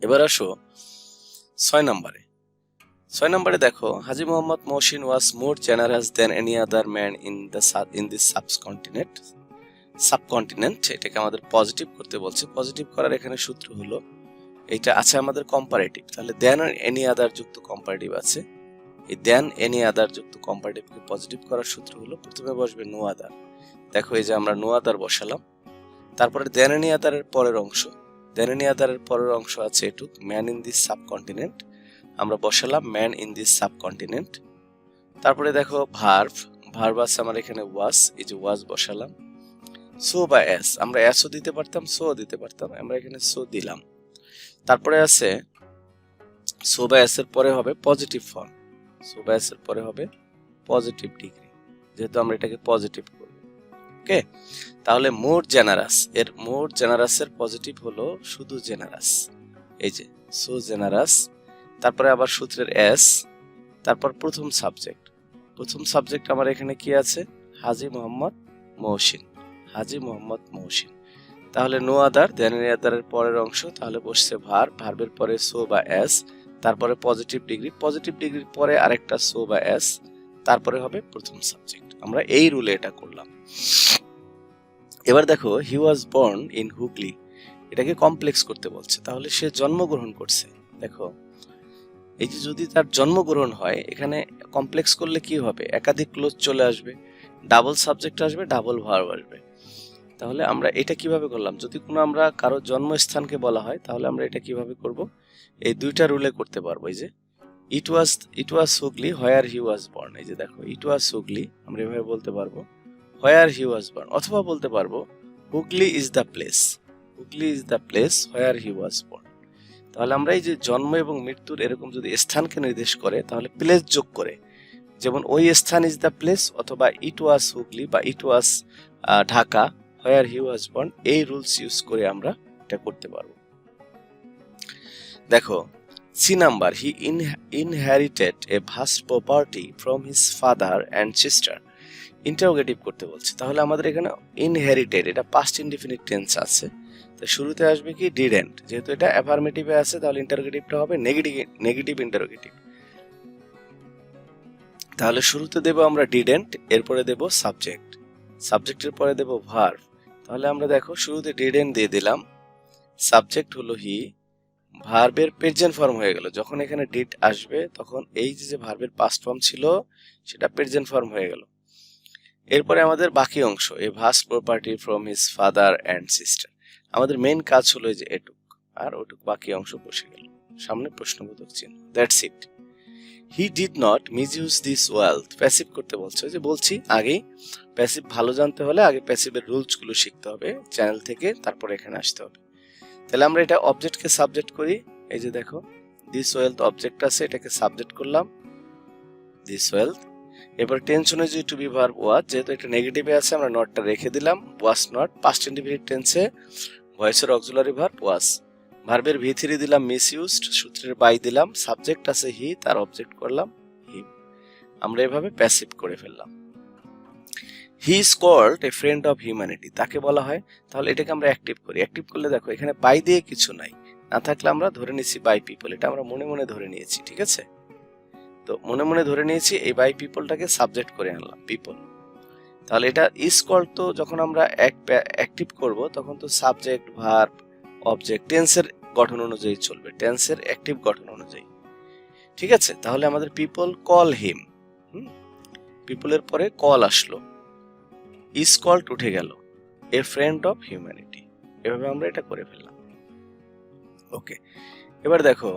এবার আসো 6 নম্বরে দেখো, Haji Mohammad Mohsin was more generous than any other man in this subcontinent, এটাকে আমাদের পজিটিভ করতে বলছে। পজিটিভ করার এখানে সূত্র হলো, এটা আছে আমাদের কম্পারেটিভ, তাহলে দেন এনি আদার যুক্ত কম্পারেটিভ আছে, এই দেন এনি আদার যুক্ত কম্পারেটিভকে পজিটিভ করার সূত্র হলো, প্রথমে বসবে নো আদার। দেখো এই যে আমরা নো আদার বসালাম, তারপরে দেন এনি আদারের পরের অংশ, দেন এনি আদারের পরের অংশ আছে এটুক, ম্যান ইন দিস সাবকন্টিনেন্ট, আমরা বসালাম ম্যান ইন দিস সাবকন্টিনেন্ট। তারপরে দেখো ভার্ব আছে আমার এখানে ওয়াজ, এই যে ওয়াজ বসালাম। সো বা এস, আমরা এসও দিতে পারতাম, সো দিতে পারতাম, আমরা এখানে সো দিলাম। তারপরে আছে সো বা এস এর পরে হবে পজিটিভ ফর্ম, সো বা এস এর পরে হবে পজিটিভ ডিগ্রি, যেহেতু আমরা এটাকে পজিটিভ করব। ওকে, তাহলে মোর জেনারাস, এর মোর জেনারাস এর পজিটিভ হলো শুধু জেনারাস, এই যে সো জেনারাস। তারপরে আবার সূত্রের এস, তারপর প্রথম সাবজেক্ট আমার এখানে কি আছে, হাজী মোহাম্মদ মহসিন, হাজী মোহাম্মদ মহসিন। তাহলে নো আদার, দেন এনি আদারের পরের অংশ, তাহলে বসছে ভার্বের পরে সো বা এস, তারপরে পজিটিভ ডিগ্রির পরে আরেকটা সো বা এস, তারপরে হবে প্রথম সাবজেক্ট। আমরা এই রুলে এটা করলাম। এবার দেখো he was born in Hooghly, এটাকে কমপ্লেক্স করতে বলছে, তাহলে সে জন্মগ্রহণ করছে। দেখো এই যে যদি তার জন্মগ্রহণ হয়, এখানে কমপ্লেক্স করলে কি হবে, একাধিক ক্লোজ চলে আসবে, ডাবল সাবজেক্ট আসবে, ডাবল ভার্ব আসবে। তাহলে আমরা এটা কিভাবে করলাম, যদি কোনো আমরা কারো জন্মস্থানকে বলা হয়, তাহলে আমরা এটা কিভাবে করব, এই দুইটা রুলে করতে পারবো। এই যে ইট was Hooghly where he was born, এই যে দেখো ইট ওয়াজ হুগলি, আমরা এভাবে বলতে পারবো হোয়ার হি ওয়াজ বর্ন, অথবা বলতে পারবো Hooghly is the place where he was born. তাহলে আমরা এই যে জন্ম এবং মৃত্যুর এরকম যদি স্থানকে নির্দেশ করে, তাহলে প্লেস যোগ করে, যেমন ওই স্থান ইজ দ্য প্লেস, অথবা ইট ওয়াজ হুগলি বা it was Dhaka where he was born, এই রুলস ইউজ করে আমরা এটা করতে পারবো। দেখো C number, he inherited a vast property from his father and sister, interrogative করতে বলছে। তাহলে আমাদের এখানে ইনহেরিটেড, এটা পাস্ট ইনডিফিনিট টেন্স আছে, তো শুরুতে আসবে কি ডিডেন্ট, যেহেতু এটা অ্যাফার্মেটিভে আছে, তাহলে ইন্টারোগেটিভটা হবে নেগেটিভ ইন্টারোগেটিভ। তাহলে শুরুতে দেব আমরা ডিডেন্ট, এরপরে দেব সাবজেক্ট, সাবজেক্টের পরে দেব ভার্ব। তাহলে আমরা দেখো শুরুতে ডিডেন্ট দিয়ে দিলাম, সাবজেক্ট হলো হি, ভার্বের প্রেজেন্ট ফর্ম হয়ে গেল। যখন এখানে ডিড আসবে তখন এই যে ভার্বের পাস্ট ফর্ম ছিল সেটা প্রেজেন্ট ফর্ম হয়ে গেল। এরপরে আমাদের বাকি অংশ, এ vast property from his father and sister. আমাদের মেইন কাজ হলো যে এটুক, আর ওটুক বাকি অংশ বসে গেল, সামনে প্রশ্নবোধক চিহ্ন, that's it. He did not misuse this wealth, passive করতে বলছে, যে বলছি আগেই প্যাসিভ ভালো জানতে হলে আগে প্যাসিভের রুলস গুলো শিখতে হবে চ্যানেল থেকে, তারপর এখানে আসতে হবে। তাহলে আমরা এটা অবজেক্টকে সাবজেক্ট করি, এই যে দেখো দিস ওয়েলথ অবজেক্ট আছে, এটাকে সাবজেক্ট করলাম দিস ওয়েলথ। এবার টেন্স অনুযায়ী টু বি ভার্ব ওয়াজ, যেহেতু এটা নেগেটিভে আছে আমরা নটটা রেখে দিলাম, ওয়াজ নট। পাস্ট ইনডিফিনিট টেন্সে ভয়েসের অক্সিলারি ভার্ব ওয়াজ, ভার্বের ভি থ্রি দিলাম মিস ইউজড, সূত্রের বাই দিলাম, সাবজেক্ট আছে হি, তার অবজেক্ট করলাম হিম। আমরা এভাবে প্যাসিভ করে ফেললাম। He is called a friend of humanity, তাকে বলা হয়। তাহলে এটাকে আমরা অ্যাক্টিভ করি, অ্যাক্টিভ করলে দেখো এখানে বাই দিয়ে কিছু নাই, না থাকলে আমরা ধরে নিচ্ছি বাই পিপল, এটা আমরা মনে মনে ধরে নিয়েছি, ঠিক আছে? তো মনে মনে ধরে নিয়েছি, এই বাই পিপলটাকে সাবজেক্ট করে আনলাম পিপল। তাহলে এটা ইজ কল্ড, তো যখন আমরা অ্যাক্টিভ করব তখন তো সাবজেক্ট ভার্ব অবজেক্ট টেন্সের গঠন অনুযায়ী চলবে, টেন্সের অ্যাক্টিভ গঠন অনুযায়ী, ঠিক আছে? তাহলে আমাদের পিপল কল হিম, পিপলের পরে কল আসলো, ইজ কল্ড উঠে গেল, এ ফ্রেন্ড অফ হিউম্যানিটি, এভাবে আমরা এটা করে ফেললাম। ওকে, এবার দেখো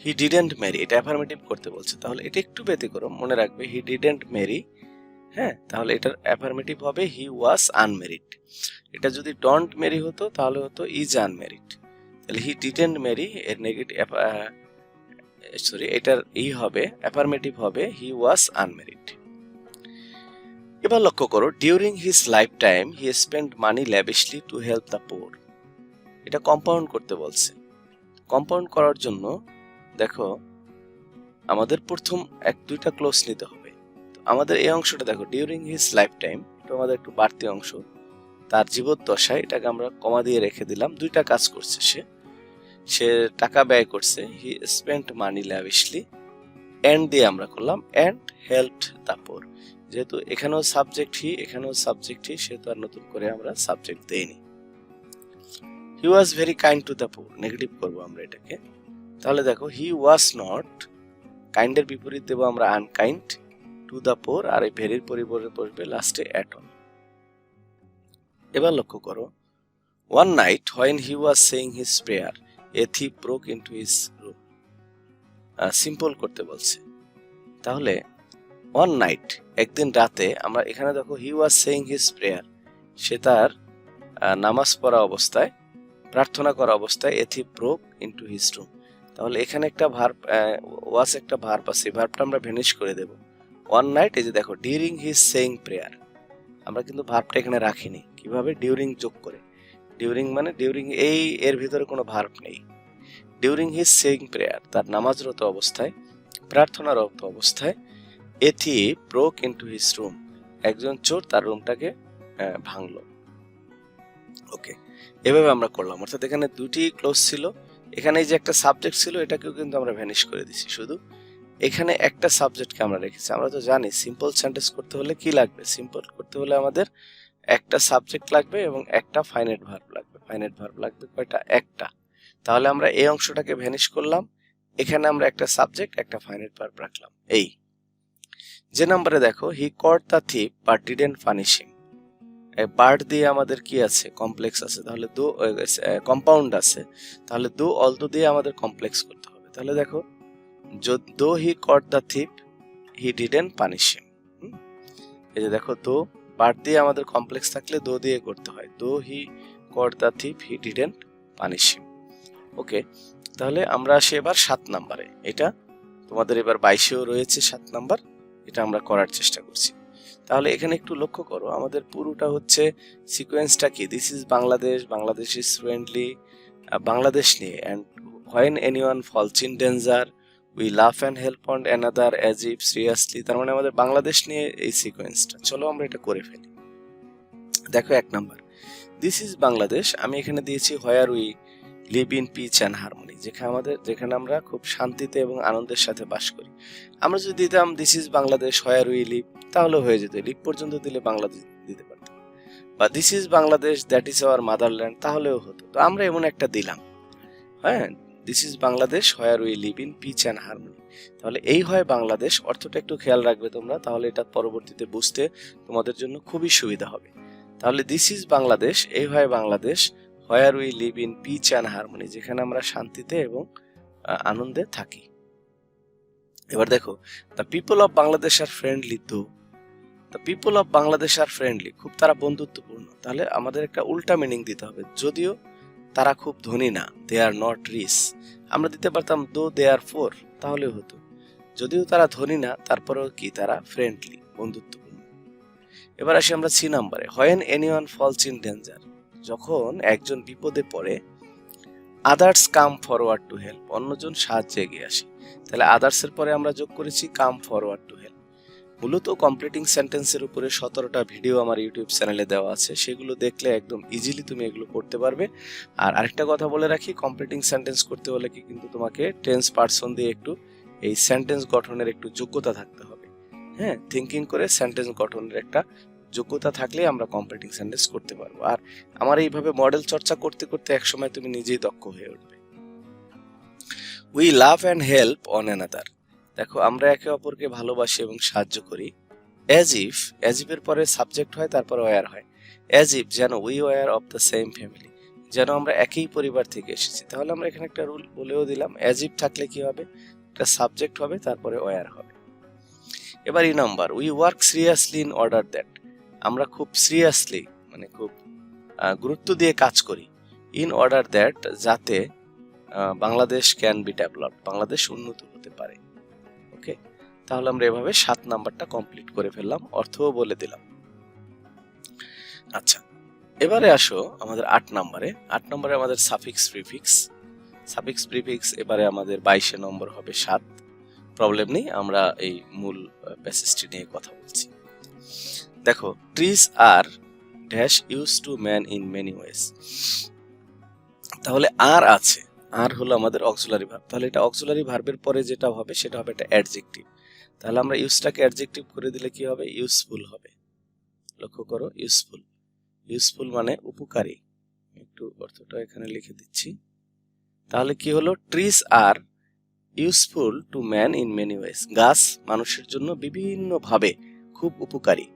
হি ডিডেন্ট ম্যারি, এটা অ্যাফার্মেটিভ করতে বলছে, তাহলে এটা একটু ব্যতিক্রম, মনে রাখবে হি ডিডেন্ট ম্যারি, হ্যাঁ, তাহলে এটার অ্যাফার্মেটিভ হবে হি ওয়াজ আনম্যারিড। এটা যদি ডন্ট ম্যারি হতো তাহলে হতো ইজ আনম্যারিড। তাহলে হি ডিডেন্ট ম্যারি এর নেগেটিভ এটার হবে অ্যাফার্মেটিভ হবে হি ওয়াজ আনম্যারিড। এবার লক্ষ্য করো, during his life time he spend money lavishly to help the poor, এটা কম্পাউন্ড করতে বলছে। কম্পাউন্ড করার জন্য দেখো আমাদের প্রথম এক দুইটা ক্লোজ নিতে হবে। তো আমাদের এই অংশটা দেখো ডিউরিং হিজ লাইফ টাইম, এটা আমাদের একটু বাড়তি অংশ, তার জীবদ্দশায়, এটাকে আমরা কমা দিয়ে রেখে দিলাম। দুইটা কাজ করছে সে টাকা ব্যয় করছে, he spent money lavishly, and দিয়ে আমরা করলাম এন্ড হেল্পড দ্য পোর। যেহেতু এখানেও সাবজেক্ট হি, এখানেও সাবজেক্ট হি, সেহেতু আর নতুন করে আমরা সাবজেক্ট দেইনি। He was very kind to the poor, negative করবো আমরা এটাকে। তাহলে দেখো হি ওয়াজ নট, কাইন্ডের বিপরীত দেবো আমরা আনকাইন্ড, টু দ্য পোর, আর এই ভেরির পরিবর্তে বসবে লাস্টে অ্যাট অন। এবার লক্ষ্য করো, one night when he was saying his prayer A thief broke into his room, simple করতে বলছে। তাহলে ওয়ান নাইট, একদিন রাতে, আমরা এখানে দেখো he was saying his prayer, সে তার নামাজ পড়া অবস্থায়, প্রার্থনা করা অবস্থায়, a thief broke into his room. তাহলে এখানে একটা ভার্ব, ওয়াজ একটা ভার্ব আছে, ভার্বটা আমরা ভ্যানিশ করে দেব। ওয়ান নাইট, এই যে দেখো ডিউরিং হিজ সেইং প্রেয়ার, আমরা কিন্তু ভার্বটা এখানে রাখিনি, কিভাবে ডিউরিং যোগ করে, ডিউরিং মানে ডিউরিং, এই এর ভিতরে কোনো ভার্ব নেই। ডিউরিং হিজ সেইং প্রেয়ার, তার নামাজরত অবস্থায়, প্রার্থনারত অবস্থায়, a thief broke into his room, একজন চোর তার রুমটাকে ভাঙলো। ওকে, এভাবে আমরা করলাম, অর্থাৎ এখানে দুটি ক্লোজ ছিল, এখানে এই যে একটা সাবজেক্ট ছিল এটাকেও কিন্তু আমরা ভ্যানিশ করে দিছি, শুধু এখানে একটা সাবজেক্টকে আমরা রেখেছি। আমরা তো জানি সিম্পল সেন্টেন্স করতে হলে কি লাগবে, সিম্পল করতে হলে আমাদের একটা সাবজেক্ট লাগবে এবং একটা ফাইনাইট ভার্ব লাগবে। ফাইনাইট ভার্ব লাগবে কয়টা? একটা। তাহলে আমরা এই অংশটাকে ভ্যানিশ করলাম, এখানে আমরা একটা সাবজেক্ট একটা ফাইনাইট ভার্ব রাখলাম। এই যে নাম্বারে দেখো he caught the thief but didn't punish him, বার্ড দিয়ে আমাদের কি আছে? কমপ্লেক্স আছে, তাহলে দো কম্পাউন্ড আছে, তাহলে দো অলদো দিয়ে আমাদের কমপ্লেক্স করতে হবে। তাহলে দেখো though he caught the thief he didn't punish him, এই যে দেখো দো, বার্ড দিয়ে আমাদের কমপ্লেক্স থাকলে দো দিয়ে করতে হয়, though he caught the thief he didn't punish him. Okay, তাহলে আমরা আসি এবার 7 নাম্বারে। এটা তোমাদের এবার 22-এও রয়েছে 7 নাম্বার, এটা আমরা করার চেষ্টা করছি। তাহলে এখানে একটু লক্ষ্য করো, আমাদের পুরোটা হচ্ছে সিকোয়েন্সটা কি? This is Bangladesh, Bangladesh is friendly, Bangladesh নিয়ে, and when anyone falls in danger we laugh and help on another as if seriously. তার মানে আমাদের বাংলাদেশ নিয়ে এই সিকোয়েন্সটা। চলো আমরা এটা করে ফেলি। দেখো 1 নাম্বার, দিস ইজ বাংলাদেশ, আমি এখানে দিয়েছি where we live in peace and harmony, যেখানে আমরা খুব শান্তিতে এবং আনন্দের সাথে বাস করি। আমরা যদি দিতাম this is Bangladesh where we leave, তাহলে হয়ে যেত, লিভ পর্যন্ত দিলে বাংলাদেশ দিতে পারতাম, বা this is Bangladesh that is our motherland, তাহলেও হতো। তো আমরা এমন একটা দিলাম, হ্যাঁ, this is Bangladesh where we live in peace and harmony. তাহলে এই হয় বাংলাদেশ, অর্থটা একটু খেয়াল রাখবে তোমরা, তাহলে এটা পরবর্তীতে বুঝতে তোমাদের জন্য খুবই সুবিধা হবে। তাহলে দিস ইজ বাংলাদেশ, এই হয় Bangladesh where we live in peace and harmony, যেখানে আমরা শান্তিতে এবং আনন্দে থাকি। এবার দেখো, the people of Bangladesh are friendly to, the people of Bangladesh are friendly, খুব তারা বন্ধুত্বপূর্ণ। তাহলে আমাদের একটা উল্টা মিনিং দিতে হবে, যদিও তারা খুব ধনী না, দে আর নট রিচ। আমরা দিতে পারতাম দো দে আর ফোর, তাহলে হতো, যদিও তারা ধনী না, তারপরেও কি তারা ফ্রেন্ডলি, বন্ধুত্বপূর্ণ। এবার আসি আমরা সি নাম্বারে, when anyone falls in danger, যখন একজন বিপদে পড়ে, others come forward to help, অন্যজন সাহায্যে এগিয়ে আসে। তাহলে আদার্স এর পরে আমরা যোগ করেছি কাম ফরওয়ার্ড টু হেল্প। মূলত কমপ্লিটিং সেন্টেন্সের উপরে 17টা ভিডিও আমার ইউটিউব চ্যানেলে দেওয়া আছে, সেগুলো দেখলে একদম ইজিলি তুমি এগুলো করতে পারবে। আর আরেকটা কথা বলে রাখি, কমপ্লিটিং সেন্টেন্স করতে হলে কি কিন্তু তোমাকে টেন্স পার্সন দিয়ে একটু এই সেন্টেন্স গঠনের একটু যোগ্যতা থাকতে হবে। হ্যাঁ, থিঙ্কিং করে সেন্টেন্স গঠনের একটা যোগ্যতা থাকলে আমরা কমপ্লিটিং সেন্টেন্স করতে পারবো। আর আমার এইভাবে মডেল চর্চা করতে করতে একসময় তুমি নিজেই দক্ষ হয়ে উঠবে। We love and help on another, দেখো আমরা একে অপরকে ভালোবাসি এবং সাহায্য করি। অ্যাজ ইফ এর পরে সাবজেক্ট হয়, তারপর ওয়্যার হয়। অ্যাজ ইফ, যেন we were of the same family, যেন আমরা একই পরিবার থেকে এসেছি। তাহলে আমরা এখানে একটা রুল বলেও দিলাম, অ্যাজ ইফ থাকলে কি হবে, একটা সাবজেক্ট হবে, তারপরে ওয়্যার হবে। এবার E number, we work seriously in order that, আমরা খুব সিরিয়াসলি মানে খুব গুরুত্ব দিয়ে কাজ করি, ইন অর্ডার দ্যাট, যাতে Bangladesh can be developed, Bangladesh উন্নত হতে পারে। ওকে, তাহলে আমরা এভাবে 7 নাম্বারটা কমপ্লিট করে ফেললাম, অর্থও বলে দিলাম। আচ্ছা, এবারে আসো আমাদের 8 নাম্বারে। 8 নম্বরে আমাদের সাফিক্স প্রিফিক্স এবারে আমাদের 22 নম্বর হবে 7। প্রবলেম নেই, আমরা এই মূল প্যাসেজটি নিয়ে কথা বলছি। দেখো, trees are dash use to man in many wedge, তাহলে আর আছে, আর হলো আমাদের অক্সিলারি ভার্ব। তাহলে এটা অক্সিলারি ভার্বের পরে যেটা হবে সেটা হবে একটা অ্যাডজেক্টিভ। তাহলে আমরা ইউজটাকে অ্যাডজেক্টিভ করে দিলে কি হবে, ইউজফুল হবে। লক্ষ্য করো, ইউজফুল মানে উপকারী। একটু অর্থটা এখানে লিখে দিচ্ছি। তাহলে কি হলো, trees are useful to man in many ways, গাছ মানুষের জন্য বিভিন্ন ভাবে খুব উপকারী।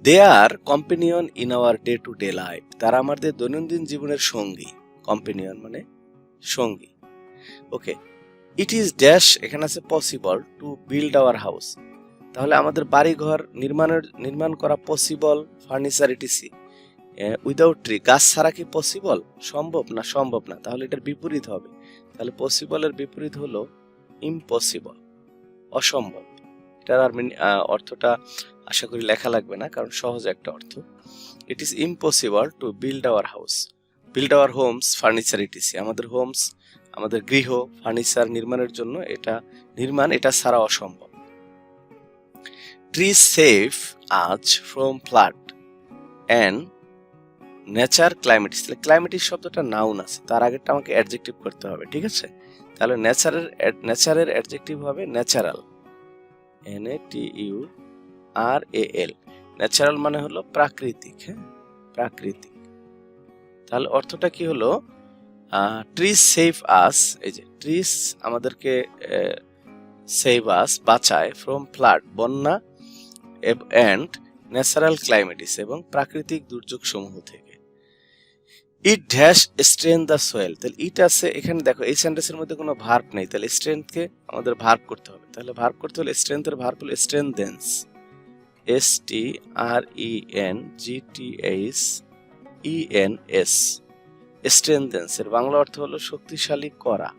They are companion in our day to day life, তারা আমাদের দৈনন্দিন জীবনের সঙ্গী। কম্পেনিয়ন মানে সঙ্গী। ওকে, ইট ইজ ড্যাশ, এখানে আছে possible to build our house, তাহলে আমাদের বাড়ি ঘর নির্মাণ করা possible, furniture etc without tree, গাছ ছাড়া কি পসিবল, সম্ভব না, তাহলে এটার বিপরীত হবে। তাহলে পসিবলের বিপরীত হলো ইম্পসিবল, অসম্ভব। এটার আর অর্থটা আশা করি লেখা লাগবে না, কারণ সহজ একটা অর্থ। It is impossible to build our homes, furniture etc, আমাদের হোমস, আমাদের গৃহ, ফার্নিচার নির্মাণের জন্য এটা ছাড়া অসম্ভব। Trees save us from flood and nature calamities, calamities শব্দটা নাউন আছে, তার আগেরটা আমাকে অ্যাডজেক্টিভ করতে হবে, ঠিক আছে? তাহলে নেচারের অ্যাডজেক্টিভ হবে ন্যাচারাল, NATURAL, ন্যাচারাল মানে হলো প্রাকৃতিক। হ্যাঁ, প্রাকৃতিক। তাহলে অর্থটা কি হলো, ট্রিজ সেভ আস, এই যে ট্রিজ আমাদেরকে সেভ আস বাঁচায়, ফ্রম ফ্লাড বন্যা, এন্ড ন্যাচারাল ক্লাইমেটিস এবং প্রাকৃতিক দুর্যোগ সমূহ থেকে। It dash strain the Soyel, তাহলে ইট আছে এখানে, দেখো এই সেন্টেন্সের মধ্যে কোনো ভার্ব নেই, তাহলে স্ট্রেংথকে আমাদের ভার্ব করতে হবে। তাহলে ভার্ব করতে হলে স্ট্রেংথের ভার্ব হলো স্ট্রেনথেন্স, STRENGTHENS, স্ট্রেনথেন্স এর বাংলা অর্থ হলো শক্তিশালী করা,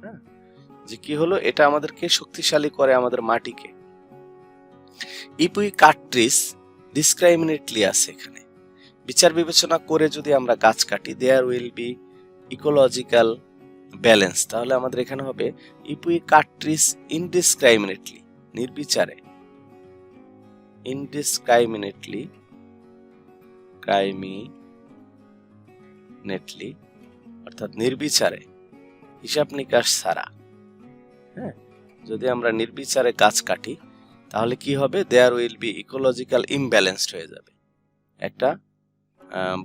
হ্যাঁ, যে কি হলো, এটা আমাদেরকে শক্তিশালী করে আমাদের মাটিকে। If we cut trees discriminately আছে এখানে, বিচার বিবেচনা করে যদি আমরা গাছ কাটি, there will be ecological balance, তাহলে আমাদের এখানে হবে if we cut trees indiscriminately, নির্বিচারে, ইনডিসক্রাইমিনেটলি ইনডিসক্রাইমিনেটলি, অর্থাৎ নির্বিচারে, হিসাব নিকাশ ছাড়া, হ্যাঁ, যদি আমরা নির্বিচারে গাছ কাটি তাহলে কি হবে? There will be ecological imbalanced হয়ে যাবে। একটা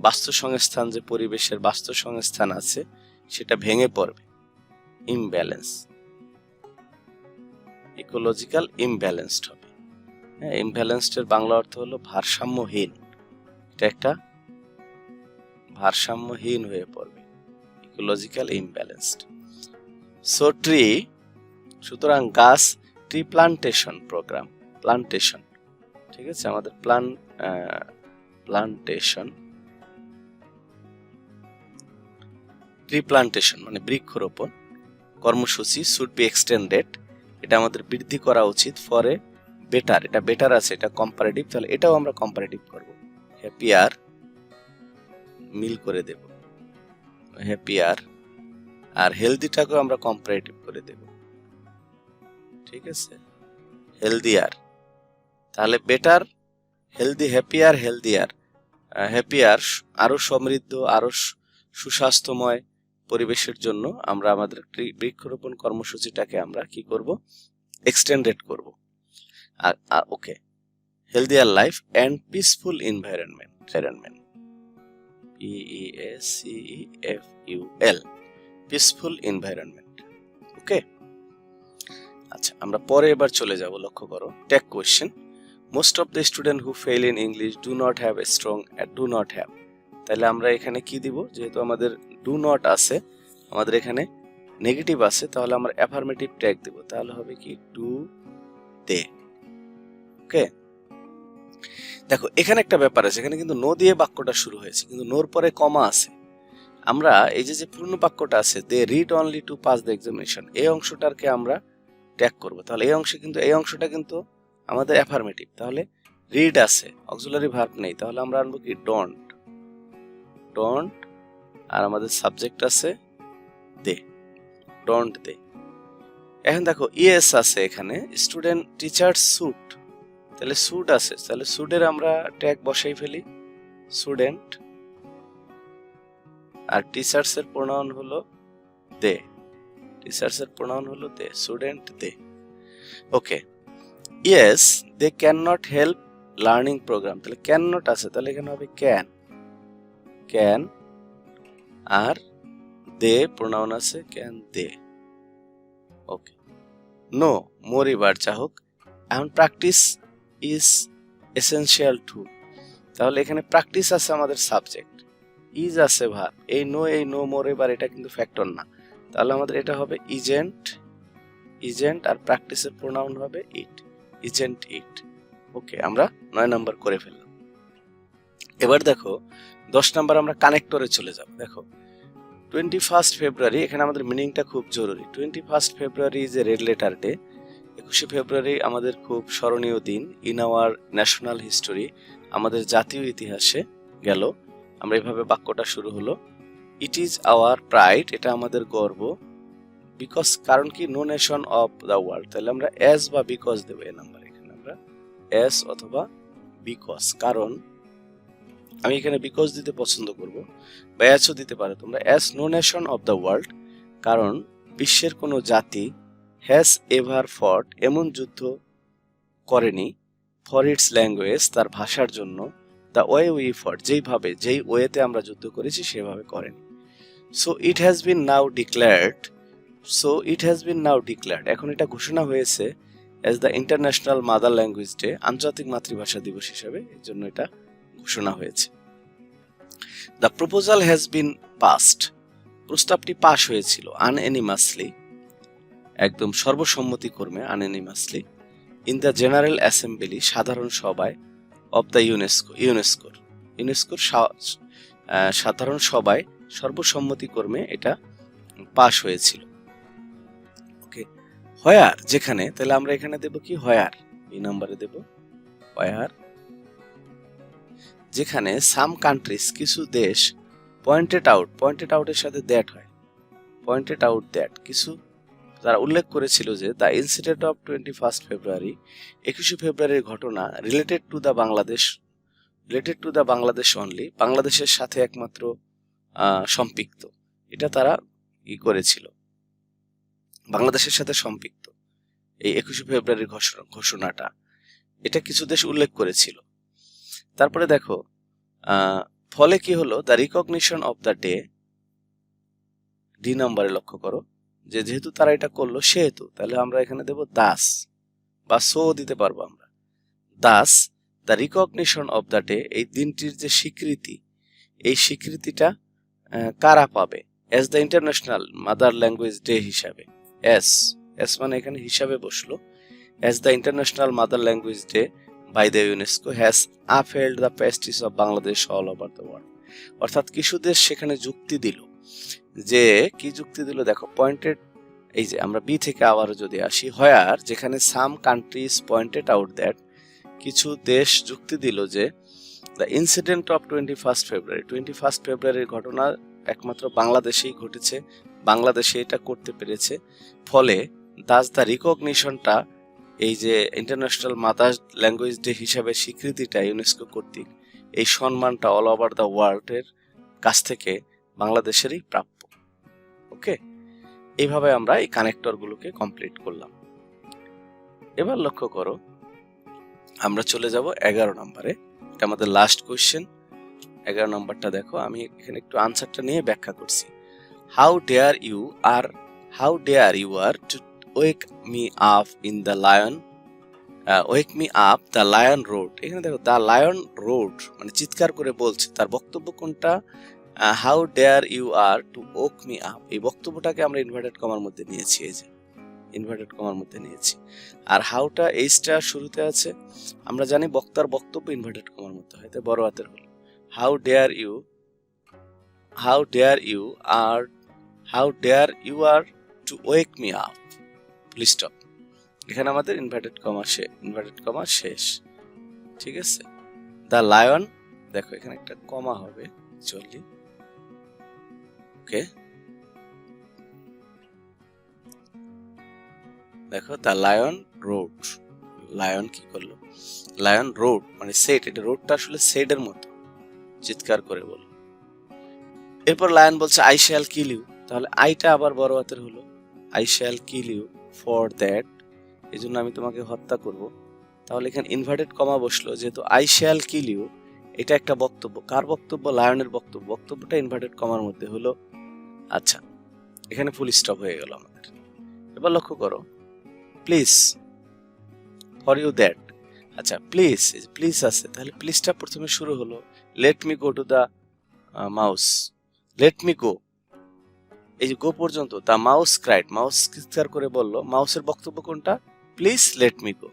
বাস্তু সংস্থান, যে পরিবেশের বাস্তু সংস্থান আছে সেটা ভেঙে পড়বে। ইমব্যালেন্স, ইকোলজিক্যাল ইমব্যালেন্সড হবে। হ্যাঁ, ইমব্যালেন্সড এর বাংলা অর্থ হলো ভারসাম্যহীন। এটা একটা ভারসাম্যহীন হয়ে পড়বে, ইকোলজিক্যাল ইমব্যালেন্সড। সো ট্রি, সুতরাং গাছ, ট্রি প্লান্টেশন প্রোগ্রাম, প্লান্টেশন, ঠিক আছে, আমাদের প্লান্টেশন, ট্রি প্লান্টেশন মানে বৃক্ষরোপণ কর্মসূচি শুড বি এক্সটেন্ডেড, এটা আমাদের বৃদ্ধি করা উচিত। ফরে বেটার, এটা বেটার আছে, এটা কম্পারেটিভ, তাহলে এটাও আমরা কম্পারেটিভ করব। হ্যাপিয়ার, মিল করে দেব হ্যাপিয়ার, আর হেলদিটাকেও আমরা কম্পারেটিভ করে দেব, ঠিক আছে, হেলদিয়ার। তাহলে better, healthy, happier, healthier. Happier আরো সমৃদ্ধ, আরো সুস্বাস্থ্যময় পরিবেশের জন্য আমরা আমাদের বৃক্ষরোপণ কর্মসূচিটাকে আমরা কি করব? এক্সটেন্ডেড করব। Okay, healthier life and peaceful environment, PEACEFUL, peaceful environment. Okay, আচ্ছা, আমরা পরে এবার চলে যাব। লক্ষ্য করো, take question. Most of the student who fail in English do not have a strong, do not have, তাহলে আমরা এখানে কি দিব? যেহেতু আমাদের ডু নট আছে, আমাদের এখানে নেগেটিভ আছে, তাহলে আমরা অ্যাফার্মেটিভ ট্যাগ দিব। তাহলে হবে কি? Do they. ওকে, দেখো এখানে একটা ব্যাপার আছে, এখানে কিন্তু নো দিয়ে বাক্যটা শুরু হয়েছে, কিন্তু নোর পরে কমা আছে। আমরা এই যে পূর্ণ বাক্যটা আছে, they read only to pass the examination, এই অংশটাকে আমরা ট্যাগ করব। তাহলে এই অংশে কিন্তু, এই অংশটা কিন্তু আমাদের অ্যাফার্মেটিভ, তাহলে রিড আছে, অক্সিলারি ভার্ব নেই, তাহলে আমরা আনবো কি? ডোন্ট, ডোন্ট, আর আমাদের সাবজেক্ট আছে দে, ডোন্ট দে। এখন দেখো ইয়েস আছে এখানে, স্টুডেন্ট টিচার শুড, তাহলে শুড আছে, তাহলে শুডের আমরা ট্যাগ বসাই ফেলি, স্টুডেন্ট, আর টিচার্স এর প্রোনাউন হলো দে, টিচার্স এর প্রোনাউন হলো they, student they. Okay, yes they can not help learning program, তাহলে ক্যান নট আছে, তাহলে এখানে হবে ক্যান, ক্যান, আর দে প্রোনাউন আছে can they. Okay, no, more এবার যা হোক। এখন প্র্যাকটিস ইজ এসেনশিয়াল টু, তাহলে এখানে প্র্যাকটিস আছে আমাদের সাবজেক্ট, ইজ আছে ভার্ব, এই নো মোর এবার এটা কিন্তু ফ্যাক্টর না, তাহলে আমাদের এটা হবে ইজেন্ট, ইজেন্ট, আর প্র্যাকটিসের প্রোনাউন হবে ইট, ইজেন্ট ইট। ওকে, আমরা 9 নাম্বার করে ফেললাম। এবার দেখো 10 নাম্বার আমরা কানেক্টরে চলে যাব। দেখো 21 ফেব্রুয়ারি, এখানে আমাদের মিনিংটা খুব জরুরি। 21 February is a red letter day, 21 ফেব্রুয়ারি আমাদের খুব স্মরণীয় দিন, ইন আওয়ার ন্যাশনাল হিস্টোরি, আমাদের জাতীয় ইতিহাসে গেল। আমরা এভাবে বাক্যটা শুরু হলো, ইট ইজ আওয়ার প্রাইড, এটা আমাদের গর্ব, বিকজ, কারণ কি? No nation of the world, তাহলে আমরা এস বা বিকজ দেবো এই নাম্বার, এখানে আমরা এস অথবা বিকজ, কারণ আমি এখানে বিকজ দিতে পছন্দ করব, বা এসও দিতে পারো তোমরা, as no nation of the world, কারণ বিশ্বের কোনো জাতি হ্যাজ এভার ফট, এমন যুদ্ধ করেনি, ফর ইটস ল্যাঙ্গুয়েজ, তার ভাষার জন্য, দ্য ওয়ে উই ফট, যেইভাবে, যেই ওয়েতে আমরা যুদ্ধ করেছি সেভাবে করেনি। So it has been now declared, so it has been now declared, এখন এটা ঘোষণা হয়েছে as the international mother language day, আন্তর্জাতিক মাতৃভাষা দিবস হিসেবে, এর জন্য এটা ঘোষণা হয়েছে। The proposal has been passed, প্রস্তাবটি পাশ হয়েছিল, আনএনিমাসলি, একদম সর্বসম্মতিক্রমে, আনএনিমাসলি, ইন দ্য জেনারেল অ্যাসেম্বলি, সাধারণ সভায়, অব দ্য ইউনেস্কো, ইউনেস্কোর সাধারণ সভায় সর্বসম্মতিক্রমে এটা পাশ হয়েছিল। ওকে, হোয়ার, যেখানে, তাহলে আমরা এখানে দেব কি? হোয়ার, এই নাম্বারে দেব হোয়ার, যেখানে সাম কান্ট্রিজ, কিছু দেশ, পয়েন্টেড আউট, পয়েন্টেড আউটের সাথে দ্যাট হয়, পয়েন্টেড আউট দ্যাট, কিছু তারা উল্লেখ করেছিল যে দ্য ইনসিডেন্ট অফ 21 ফেব্রুয়ারি, 21 ফেব্রুয়ারির ঘটনা, related to the Bangladesh related to the Bangladesh only, বাংলাদেশের সাথে একমাত্র সম্পৃক্ত, এটা তারা করেছিল, বাংলাদেশের সাথে সম্পৃক্ত এই 21শে ফেব্রুয়ারির ঘোষণাটা, এটা কিছু দেশ উল্লেখ করেছিল। তারপরে দেখো ফলে কি হলো, the recognition of the day, D নাম্বারে লক্ষ্য করো যে যেহেতু তারা এটা করলো সেহেতু, তাহলে আমরা এখানে দেব দাস বা সো দিতে পারবো আমরা। Thus the recognition of the day, এই দিনটির যে স্বীকৃতি, এই স্বীকৃতিটা কারা পাবে, as the international mother language day হিসাবে, এস মানে এখানে হিসাবে বসলো, as the international mother language day by the UNESCO has upheld the prestige of Bangladesh all over the world. অর্থাৎ কিছু দেশ সেখানে যুক্তি দিল, যে কি যুক্তি দিল দেখো, পয়েন্টেড, এই যে আমরা বি থেকে আবারও যদি আসি, হোয়ার, যেখানে some countries pointed out that, কিছু দেশ যুক্তি দিল যে দ্য ইনসিডেন্ট অফ 21 ফেব্রুয়ারির ঘটনা একমাত্র বাংলাদেশেই ঘটেছে, বাংলাদেশে এটা করতে পেরেছে, ফলে দাস দ্য রিকগনিশনটা, এই যে ইন্টারন্যাশনাল মাদার ল্যাঙ্গুয়েজ ডে হিসাবে স্বীকৃতিটা ইউনেস্কো কর্তৃক, এই সম্মানটা অল ওভার দ্য ওয়ার্ল্ডের কাছ থেকে বাংলাদেশেরই প্রাপ্য। ওকে, এইভাবে আমরা এই কানেক্টরগুলোকে কমপ্লিট করলাম। এবার লক্ষ্য করো, আমরা চলে যাব 11 নম্বরে, এটা আমাদের লাস্ট কোয়েশ্চেন। 11 নম্বরটা দেখো, আমি এখানে একটু আনসারটা নিয়ে ব্যাখ্যা করছি। How dare you are to wake me up in the lion, wake me up the lion roared. এখানে দেখো দ্য লায়ন রোড মানে চিৎকার করে বলছে, তার বক্তব্য কোনটা, how dare you are to wake me up, এই বক্তব্যটাকে আমরা ইনভার্টেড কমার মধ্যে নিয়েছি, এই যে ইনভার্টেড কমার মধ্যে নিয়েছি। আর হাউটা এইচটা শুরুতে আছে, আমরা জানি বক্তার বক্তব্য ইনভার্টেড কমার মধ্যে হয়, তাই বড় হাতের হলো how dare you are to wake me up, full stop. এখানে আমাদের ইনভার্টেড কমা শেষ, ঠিক আছে। দ্য লায়ন, দেখো এখানে একটা কমা হবে চলি, ওকে, দেখো দ্য লায়ন রোড, লায়ন কি করলো, লায়ন রোড মানে সেট, এটা রোডটা আসলে সেডের মতো চিৎকার করে বলো। এরপর লায়ন বলছে আই শ্যাল কিল ইউ, তাহলে আইটা আবার বড় হাতের হলো, I shall kill you for that, এই জন্য আমি তোমাকে হত্যা করব। তাহলে এখানে ইনভার্টেড কমা বসলো, যেহেতু আই শ্যাল কিল ইউ, এটা একটা বক্তব্য, কার বক্তব্য, লায়নের বক্তব্য, বক্তব্যটা ইনভার্টেড কমার মধ্যে হলো। আচ্ছা, এখানে ফুল স্টপ হয়ে গেল আমাদের। এবার লক্ষ্য করো, প্লিজ ফর ইউ দ্যাট, আচ্ছা প্লিজ আছে, তাহলে প্লিজটা প্রথমে শুরু হলো, late me go to the mouse, late me গো, এই যে গো পর্যন্ত, দ্য মাউস ক্রাইড, মাউস চিৎকার করে বললো, মাউসের বক্তব্য কোনটা, প্লিজ লেট মি গো,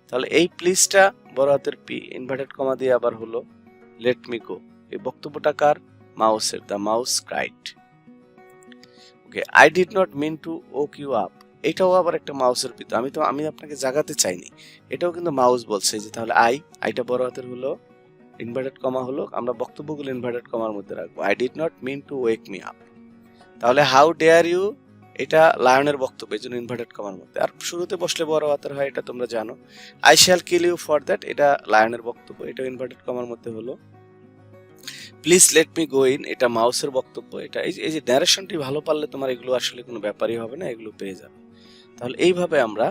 তাহলে এই প্লিজটা বড় হাতের পি ইনভার্টেড কমা দিয়ে আবার হলো লেট মি গো, এই বক্তব্যটা কার, মাউসের, the mouse cried. Okay, I did not mean to wake you up, এটাও আবার একটা মাউসের পিত, আমি আপনাকে জাগাতে চাইনি, এটাও কিন্তু মাউস বলছে, যে তাহলে আইটা বড় হাতের হলো, ইনভার্টেড কমা হলো, আমরা বক্তব্যগুলো ইনভার্টেড কমার মধ্যে রাখবো, I did not mean to wake me up. তাহলে হাউ ডেয়ার ইউ, এটা লায়নের বক্তব্য, এই জন্য ইনভার্টেড কমার মধ্যে, আর শুরুতে বসলে বড় হাতের হয়, এটা তোমরা জানো। I shall kill you for that, এটা লায়নের বক্তব্য, এটা ইনভার্টেড কমার মধ্যে হলো। Please let me go in, এটা মাউসের বক্তব্য, এটা এই যে ন্যারেশনটি ভালো পারলে তোমার এগুলো আসলে কোনো ব্যাপারই হবে না, এগুলো পেয়ে যাবে। তাহলে এইভাবে আমরা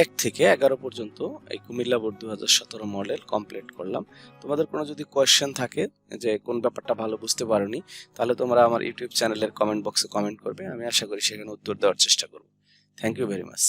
1 থেকে 11 পর্যন্ত এই কুমিল্লা বোর্ড 2017 মডেল কমপ্লিট করলাম। তোমাদের কোনো যদি কোয়েশ্চেন থাকে যে কোন ব্যাপারটা ভালো বুঝতে পারোনি, তাহলে তোমরা আমার ইউটিউব চ্যানেলের কমেন্ট বক্সে কমেন্ট করবে, আমি আশা করি সেখানে উত্তর দেওয়ার চেষ্টা করব। Thank you very much.